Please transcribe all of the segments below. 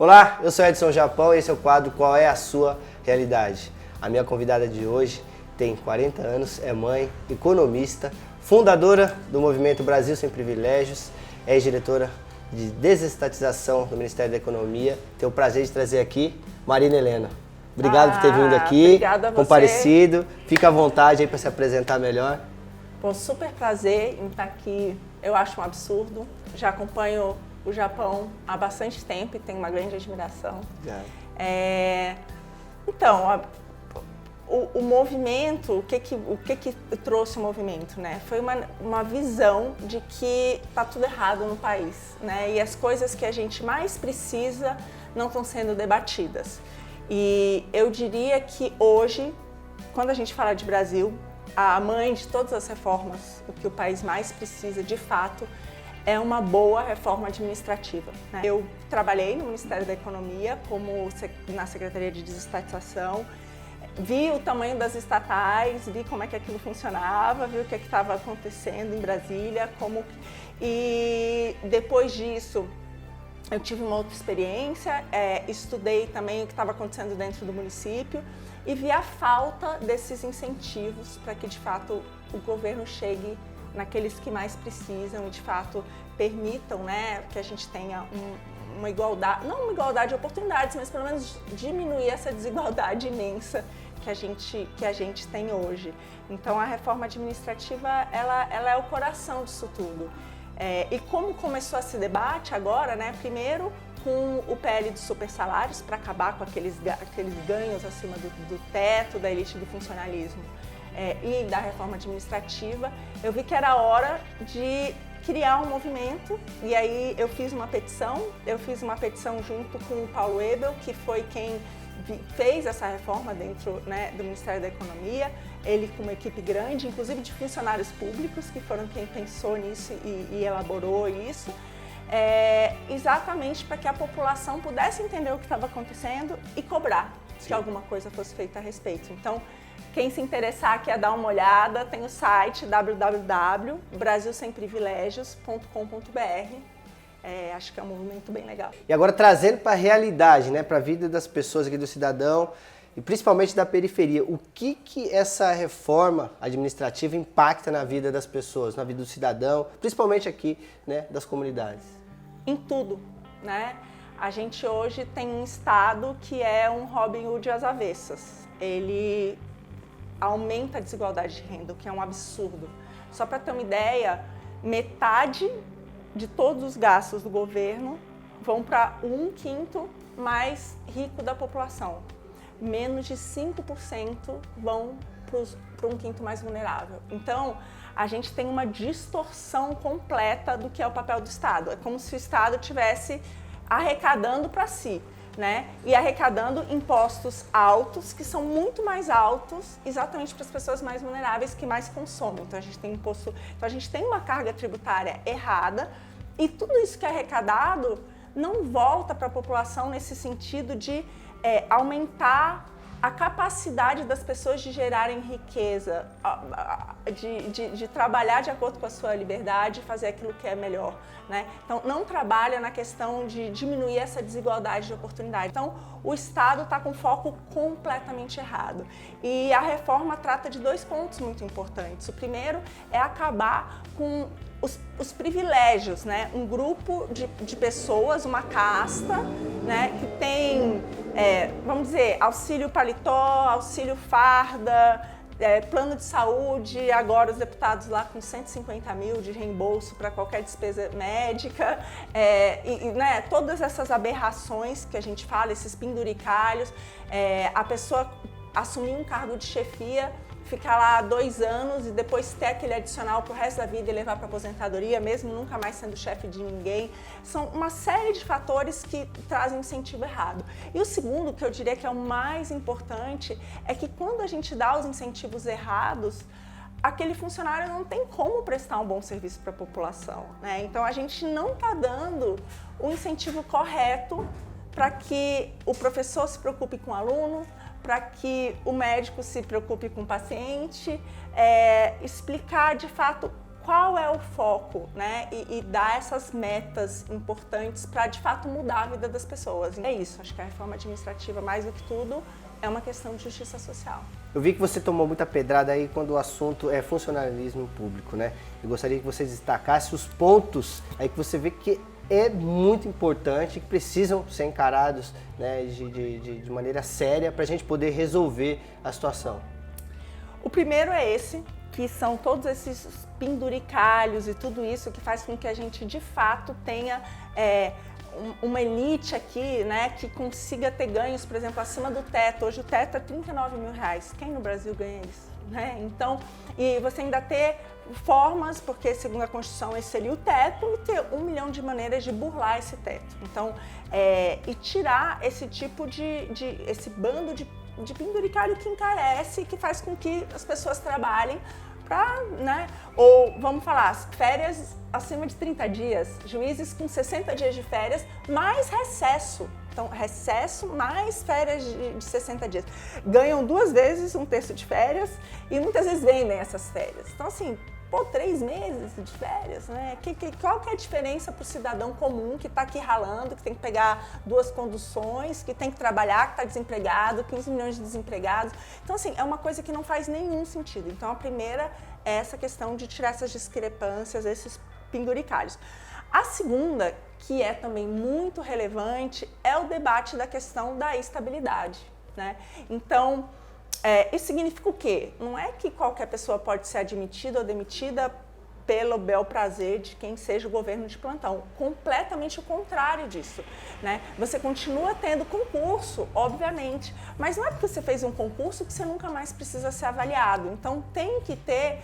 Olá, eu sou Edson Japão e esse é o quadro Qual é a Sua Realidade? A minha convidada de hoje tem 40 anos, é mãe, economista, fundadora do movimento Brasil Sem Privilégios, é diretora de desestatização do Ministério da Economia. Tenho o prazer de trazer aqui Marina Helena. Obrigado por ter vindo aqui, obrigada a você. Comparecido. Fica à vontade aí para se apresentar melhor. Bom, super prazer em estar aqui. Eu acho um absurdo. Já acompanho o Japão há bastante tempo e tenho uma grande admiração. Então, o movimento, o que trouxe o movimento, né? Foi uma visão de que está tudo errado no país, né? E as coisas que a gente mais precisa não estão sendo debatidas. E eu diria que hoje, quando a gente fala de Brasil, a mãe de todas as reformas, o que o país mais precisa de fato, é uma boa reforma administrativa, né? Eu trabalhei no Ministério da Economia na Secretaria de Desestatização, vi o tamanho das estatais, vi como é que aquilo funcionava, vi o que estava acontecendo em Brasília, e depois disso eu tive uma outra experiência, estudei também o que estava acontecendo dentro do município e vi a falta desses incentivos para que de fato o governo chegue naqueles que mais precisam e de fato permitam, né, que a gente tenha uma igualdade, não uma igualdade de oportunidades, mas pelo menos diminuir essa desigualdade imensa que a gente tem hoje. Então a reforma administrativa ela é o coração disso tudo. E como começou esse debate agora, né, primeiro com o PL dos supersalários para acabar com aqueles ganhos acima do teto, da elite do funcionalismo, e da reforma administrativa, eu vi que era hora de criar um movimento e aí eu fiz uma petição junto com o Paulo Ebel, que foi quem fez essa reforma dentro, né, do Ministério da Economia, ele com uma equipe grande, inclusive de funcionários públicos, que foram quem pensou nisso e elaborou isso, exatamente para que a população pudesse entender o que estava acontecendo e cobrar que alguma coisa fosse feita a respeito. Então, quem se interessar, quer dar uma olhada, tem o site www.brasilsemprivilegios.com.br. Acho que é um movimento bem legal. E agora trazendo para a realidade, né, para a vida das pessoas aqui do cidadão e principalmente da periferia, o que essa reforma administrativa impacta na vida das pessoas, na vida do cidadão, principalmente aqui, né, das comunidades? Em tudo, né? A gente hoje tem um estado que é um Robin Hood às avessas. Ele aumenta a desigualdade de renda, o que é um absurdo. Só para ter uma ideia, metade de todos os gastos do governo vão para 1/5 mais rico da população. Menos de 5% vão para 1/5 mais vulnerável. Então, a gente tem uma distorção completa do que é o papel do Estado. É como se o Estado estivesse arrecadando para si, né? E arrecadando impostos altos, que são muito mais altos exatamente para as pessoas mais vulneráveis que mais consomem. Então a gente tem então a gente tem uma carga tributária errada e tudo isso que é arrecadado não volta para a população nesse sentido de aumentar a capacidade das pessoas de gerarem riqueza, de trabalhar de acordo com a sua liberdade e fazer aquilo que é melhor, né? Então, não trabalha na questão de diminuir essa desigualdade de oportunidade. Então, o Estado está com foco completamente errado. E a reforma trata de 2 pontos muito importantes. O primeiro é acabar com os privilégios, né? Um grupo de pessoas, uma casta, né, que tem, vamos dizer, auxílio paletó, auxílio farda, plano de saúde, agora os deputados lá com 150 mil de reembolso para qualquer despesa médica, né, todas essas aberrações que a gente fala, esses penduricalhos, a pessoa assumir um cargo de chefia, ficar lá 2 anos e depois ter aquele adicional pro resto da vida e levar para aposentadoria, mesmo nunca mais sendo chefe de ninguém. São uma série de fatores que trazem um incentivo errado. E o segundo, que eu diria que é o mais importante, é que quando a gente dá os incentivos errados, aquele funcionário não tem como prestar um bom serviço para a população, né? Então a gente não está dando o incentivo correto para que o professor se preocupe com o aluno, para que o médico se preocupe com o paciente, explicar de fato qual é o foco, né? E dar essas metas importantes para, de fato, mudar a vida das pessoas. É isso, acho que a reforma administrativa, mais do que tudo, é uma questão de justiça social. Eu vi que você tomou muita pedrada aí quando o assunto é funcionalismo público, né? Eu gostaria que você destacasse os pontos aí que você vê que é muito importante, que precisam ser encarados, né, de maneira séria para a gente poder resolver a situação. O primeiro é esse, que são todos esses penduricalhos e tudo isso que faz com que a gente, de fato, tenha uma elite aqui, né, que consiga ter ganhos, por exemplo, acima do teto. Hoje o teto é R$39 mil. Quem no Brasil ganha isso? Né? Então, e você ainda ter formas, porque segundo a Constituição esse seria o teto, e ter 1 milhão de maneiras de burlar esse teto. Então, e tirar esse tipo esse bando de penduricalho que encarece, que faz com que as pessoas trabalhem para, né? Ou, vamos falar, férias acima de 30 dias, juízes com 60 dias de férias, mais recesso. Então, recesso mais férias de 60 dias. Ganham 2 vezes um terço de férias e muitas vezes vendem essas férias. Então, assim, 3 meses de férias, né? Qual que é a diferença para o cidadão comum que está aqui ralando, que tem que pegar 2 conduções, que tem que trabalhar, que está desempregado, 15 milhões de desempregados. Então, assim, é uma coisa que não faz nenhum sentido. Então, a primeira é essa questão de tirar essas discrepâncias, esses penduricalhos. A segunda, que é também muito relevante, é o debate da questão da estabilidade, né? Então, isso significa o quê? Não é que qualquer pessoa pode ser admitida ou demitida pelo bel prazer de quem seja o governo de plantão. Completamente o contrário disso, né? Você continua tendo concurso, obviamente, mas não é porque você fez um concurso que você nunca mais precisa ser avaliado. Então, tem que ter...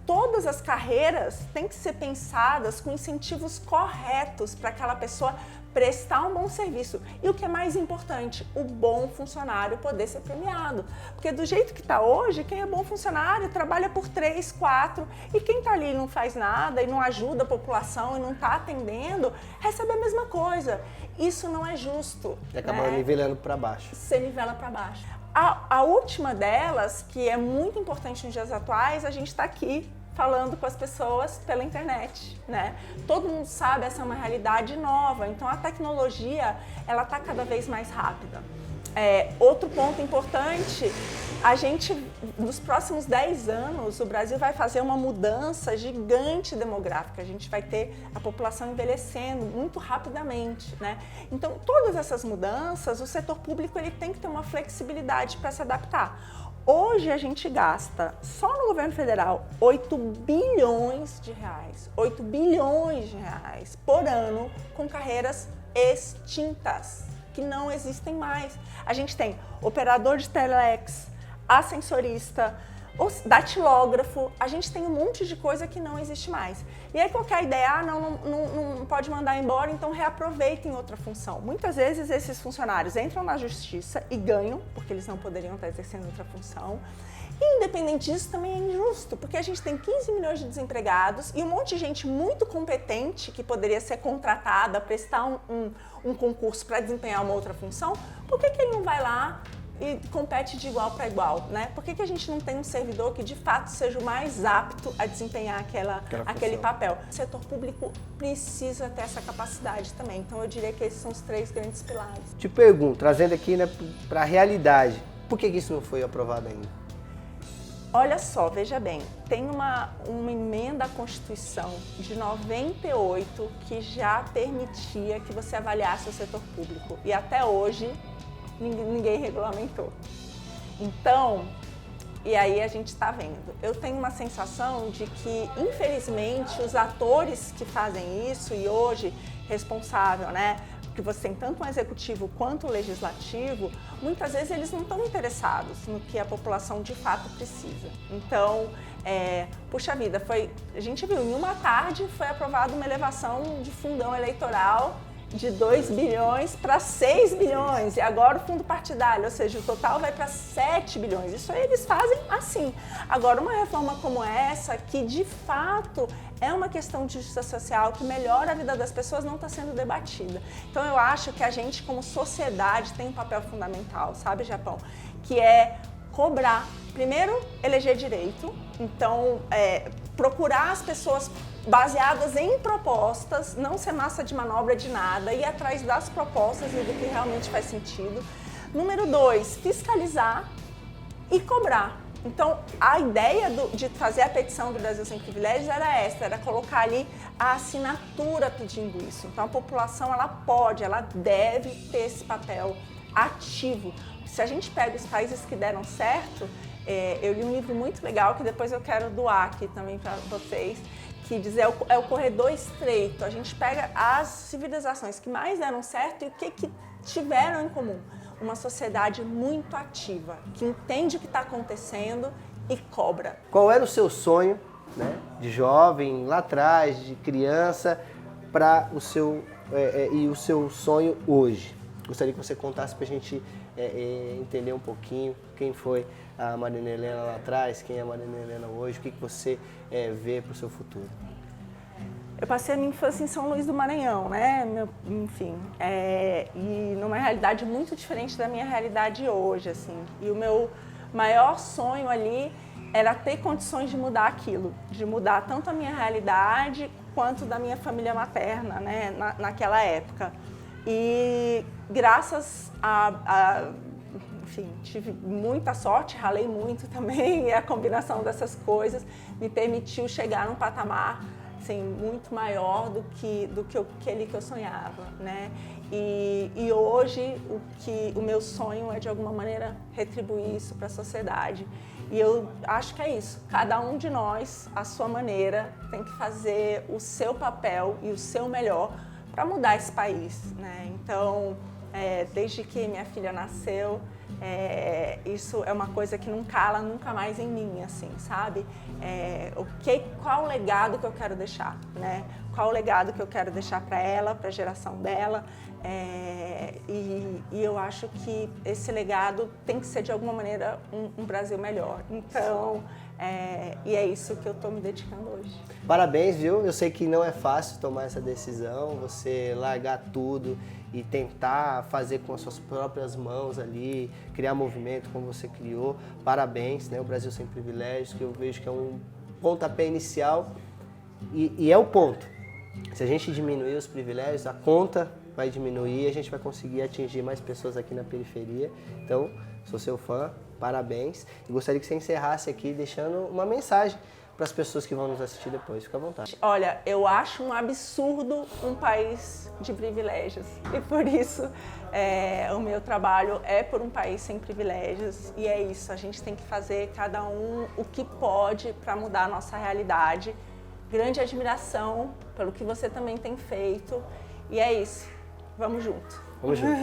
Todas as carreiras têm que ser pensadas com incentivos corretos para aquela pessoa prestar um bom serviço. E o que é mais importante, o bom funcionário poder ser premiado. Porque do jeito que está hoje, quem é bom funcionário trabalha por 3, 4, e quem está ali e não faz nada, e não ajuda a população, e não está atendendo, recebe a mesma coisa. Isso não é justo. E acaba nivelando para baixo. Você nivela para baixo. A última delas, que é muito importante nos dias atuais, a gente está aqui falando com as pessoas pela internet, né? Todo mundo sabe, essa é uma realidade nova, então a tecnologia, ela está cada vez mais rápida. Outro ponto importante, a gente, nos próximos 10 anos, o Brasil vai fazer uma mudança gigante demográfica. A gente vai ter a população envelhecendo muito rapidamente, né? Então, todas essas mudanças, o setor público ele tem que ter uma flexibilidade para se adaptar. Hoje a gente gasta, só no governo federal, 8 bilhões de reais por ano com carreiras extintas, que não existem mais. A gente tem operador de telex, ascensorista, datilógrafo, a gente tem um monte de coisa que não existe mais. E aí qualquer ideia, não pode mandar embora, então reaproveitem outra função. Muitas vezes esses funcionários entram na justiça e ganham, porque eles não poderiam estar exercendo outra função. E independente disso, também é injusto, porque a gente tem 15 milhões de desempregados e um monte de gente muito competente que poderia ser contratada, prestar um concurso para desempenhar uma outra função. Por que ele não vai lá e compete de igual para igual, né? Por que a gente não tem um servidor que de fato seja o mais apto a desempenhar aquele papel? O setor público precisa ter essa capacidade também. Então eu diria que esses são os 3 grandes pilares. Te pergunto, trazendo aqui, né, para a realidade, por que isso não foi aprovado ainda? Olha só, veja bem, tem uma emenda à Constituição de 98 que já permitia que você avaliasse o setor público e até hoje ninguém regulamentou. Então, e aí a gente está vendo. Eu tenho uma sensação de que, infelizmente, os atores que fazem isso e hoje responsável, né? Porque você tem tanto um executivo quanto o legislativo, muitas vezes eles não estão interessados no que a população de fato precisa. Então, puxa vida, a gente viu, em uma tarde foi aprovada uma elevação de fundão eleitoral de 2 bilhões para 6 bilhões, e agora o fundo partidário, ou seja, o total vai para 7 bilhões. Isso aí eles fazem assim. Agora, uma reforma como essa, que de fato é uma questão de justiça social, que melhora a vida das pessoas, não está sendo debatida. Então, eu acho que a gente, como sociedade, tem um papel fundamental, sabe, Japão? Que é cobrar, primeiro, eleger direito. Então, procurar as pessoas baseadas em propostas, não ser massa de manobra de nada, ir atrás das propostas e do que realmente faz sentido. Número 2, fiscalizar e cobrar. Então, a ideia de fazer a petição do Brasil Sem Privilégios era essa, era colocar ali a assinatura pedindo isso. Então, a população, ela deve ter esse papel ativo. Se a gente pega os países que deram certo, eu li um livro muito legal que depois eu quero doar aqui também para vocês, que diz é o corredor estreito. A gente pega as civilizações que mais deram certo e o que tiveram em comum. Uma sociedade muito ativa, que entende o que está acontecendo e cobra. Qual era o seu sonho, né, de jovem, lá atrás, de criança, para o seu sonho hoje? Gostaria que você contasse para a gente entender um pouquinho quem foi a Marina Helena lá atrás, quem é a Marina Helena hoje, o que você vê para o seu futuro. Eu passei a minha infância em São Luís do Maranhão, né? Enfim, e numa realidade muito diferente da minha realidade hoje, assim. E o meu maior sonho ali era ter condições de mudar aquilo, de mudar tanto a minha realidade quanto da minha família materna, né? Naquela época. E graças enfim, tive muita sorte, ralei muito também, e a combinação dessas coisas me permitiu chegar num patamar assim, muito maior do que aquele que eu sonhava, né? E hoje o meu sonho é de alguma maneira retribuir isso para a sociedade. E eu acho que é isso. Cada um de nós, à sua maneira, tem que fazer o seu papel e o seu melhor para mudar esse país, né? Então, desde que minha filha nasceu, isso é uma coisa que não cala nunca mais em mim, assim, sabe? Qual o legado que eu quero deixar, né? Qual o legado que eu quero deixar para ela, para a geração dela? E eu acho que esse legado tem que ser, de alguma maneira, um Brasil melhor. Então, e é isso que eu estou me dedicando hoje. Parabéns, viu? Eu sei que não é fácil tomar essa decisão, você largar tudo e tentar fazer com as suas próprias mãos ali, criar movimento como você criou. Parabéns, né? O Brasil Sem Privilégios, que eu vejo que é um pontapé inicial e é o ponto. Se a gente diminuir os privilégios, a conta vai diminuir e a gente vai conseguir atingir mais pessoas aqui na periferia. Então, sou seu fã, parabéns. E gostaria que você encerrasse aqui deixando uma mensagem para as pessoas que vão nos assistir depois. Fica à vontade. Olha, eu acho um absurdo um país de privilégios. E por isso, o meu trabalho é por um país sem privilégios. E é isso, a gente tem que fazer cada um o que pode para mudar a nossa realidade. Grande admiração pelo que você também tem feito. E é isso, vamos junto. Vamos junto.